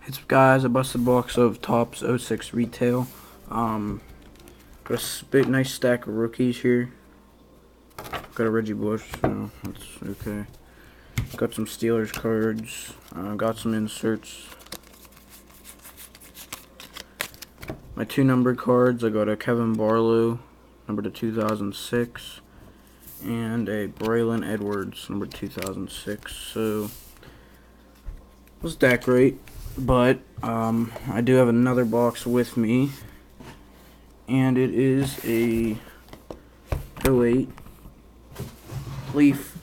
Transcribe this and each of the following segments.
It's guys, I busted a box of Topps '06 retail. Got a nice stack of rookies here. Got a Reggie Bush, so that's okay. Got some Steelers cards. Got some inserts. My 2 numbered cards, I got a Kevin Barlow, number to 2006, and a Braylon Edwards, number 2006. So, let's decorate. But I do have another box with me, and it is a '08 Leaf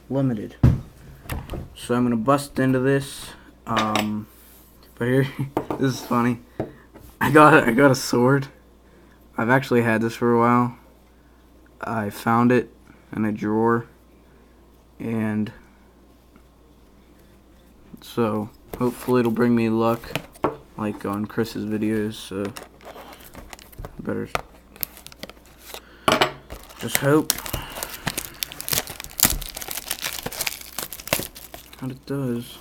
Limited. So I'm gonna bust into this. But here, this is funny. I got a sword. I've actually had this for a while. I found it in a drawer, and so hopefully it'll bring me luck, like on Chris's videos. So better just hope that it does.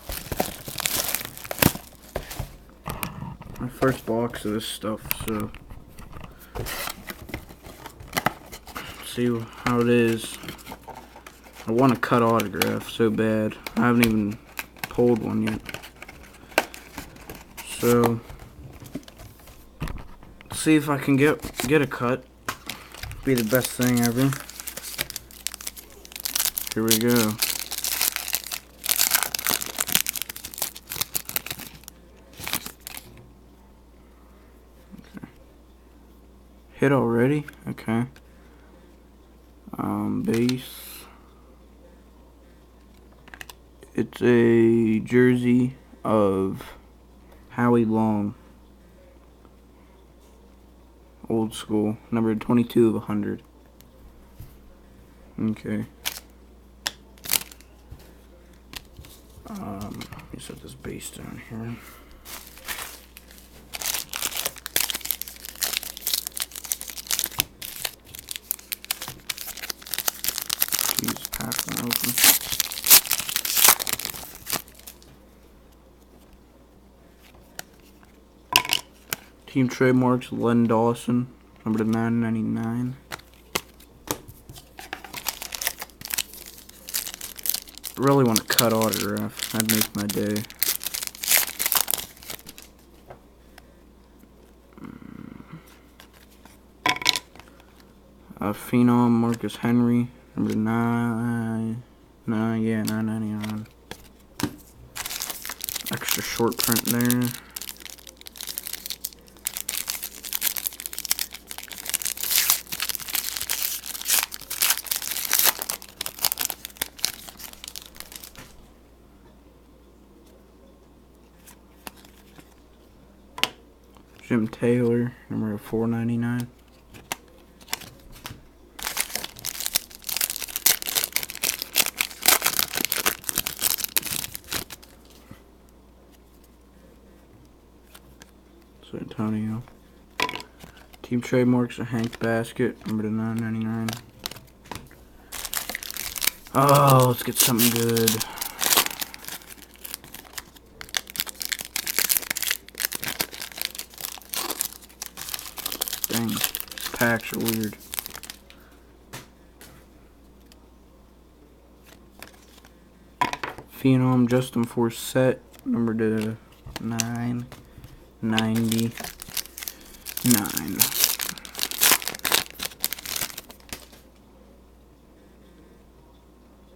My first box of this stuff, so see how it is. I want a cut autograph so bad. I haven't even pulled one yet. So see if I can get a cut. Be the best thing ever. Here we go. Okay. Hit already? Okay. Base. It's a jersey of Howie Long. Old school. Number 22 of 100. Okay. Let me set this base down here. Jeez, pack one open. Team trademarks, Len Dawson, number to 999. Really want a cut autograph. That'd make my day. Phenom Marcus Henry, number to 999. Extra short print there. Jim Taylor, number 499. So Antonio. Team trademarks, a Hank Basket, number to 999. Oh, let's get something good. Dang, packs are weird. Phenom Justin Forsett, number to 999.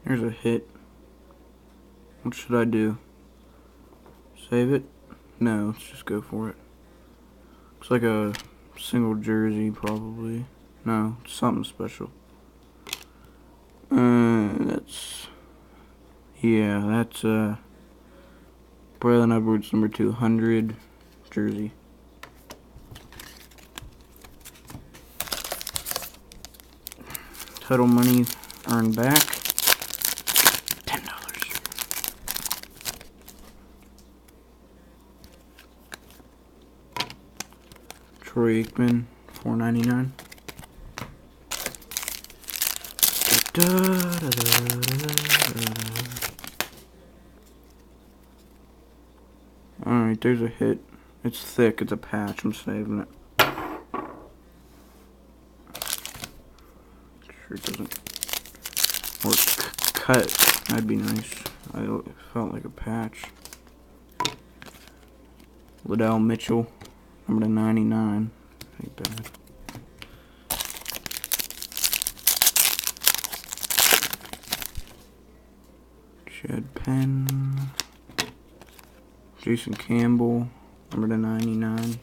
Here's a hit. What should I do? Save it? No, let's just go for it. Looks like a single jersey, probably. No, something special. That's Braylon Edwards, number 200 jersey. Total money earned back, $10. Troy Aikman, $4.99. Alright, there's a hit. It's thick, it's a patch, I'm saving it. Sure it doesn't. Or cut, that'd be nice. It felt like a patch. Liddell Mitchell, number to 99. Ain't bad. Shed Penn. Jason Campbell, number to 99.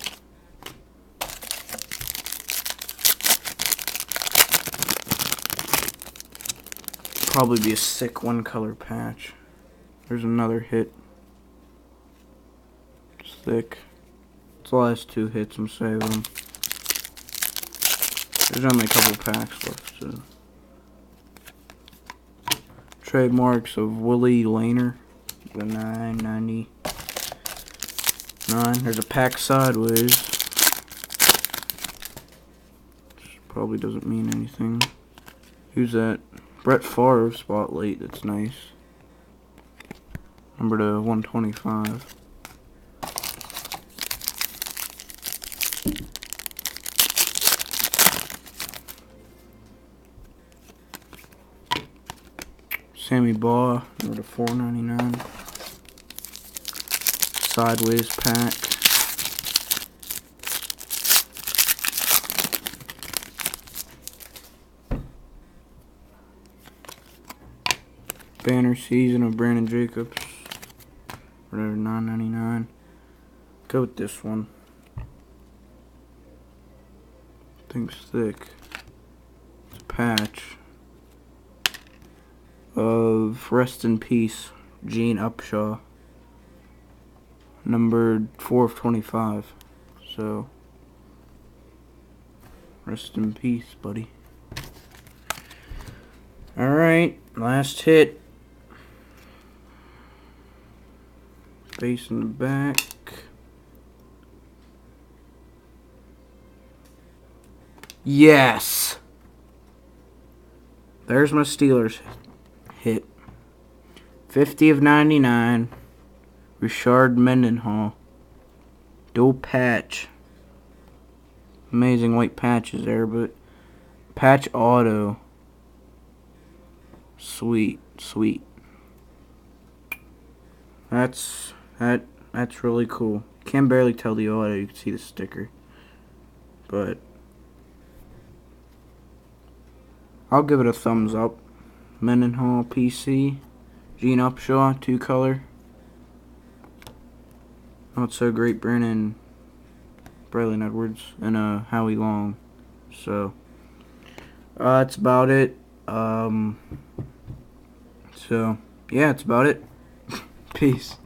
Probably be a sick one color patch. There's another hit. It's thick. It's the last two hits, I'm saving them. There's only a couple packs left, so. Trademarks of Willie Laner, the 999. There's a pack sideways. Probably doesn't mean anything. Who's that? Brett Favre spotlight. That's nice. Number to 125. Sammy Baugh, number to 499. Sideways pack. Banner season of Brandon Jacobs. Whatever, $9.99. Go with this one. Thing's thick. It's a patch of Rest in Peace, Gene Upshaw. Numbered 4 of 25. So, rest in peace, buddy. Alright, last hit. Base in the back. Yes! There's my Steelers hit. 50 of 99. Richard Mendenhall. Dual patch. Amazing white patches there, but patch auto. Sweet, sweet. That's really cool. Can barely tell the auto, you can see the sticker. But I'll give it a thumbs up. Mendenhall PC. Gene Upshaw, 2-color. Not so great Brandon Braylon Edwards and Howie Long. So that's about it. So yeah, that's about it. Peace.